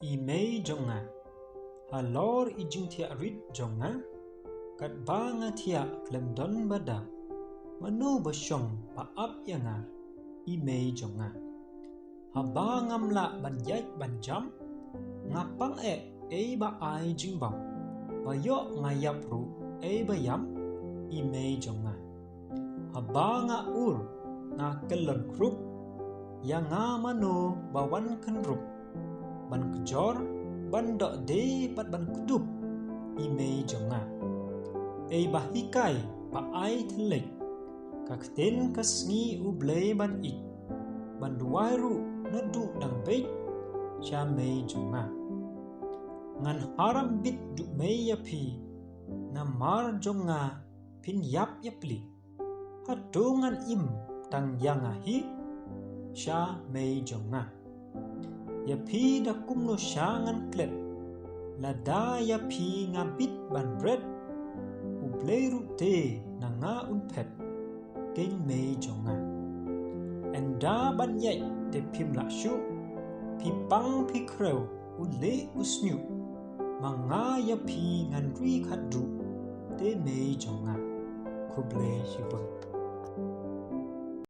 Imei jonga halor ijing thia rit jonga kat banga thia klem don bada manu basyong paap yanga imei jonga habangam la ban yai ban jam ngapang ba ai jingbang bayo ngayap ru bayam imei jonga habanga ur nga kelon krup yanga manu bawan kenrup ban kejor ban dok de pat ban kudup imei jonga bahikai pa ai thelek kakten kasngi ublei ban ik ban duairu nadu dang beit cha mei jonga ngan haram bit du mei yapi na mar jonga pin yap yapli hatungan im tang yanga hi cha mei jonga yapi da kumno shangan klet lada yapi ngabit ban bread ubleiru te na nga unpet keng mei jonga enda ban yai te pim la shu pi pang pi kreu ule usnyu manga yapi ngan rui khadu te mei jonga kuble shibun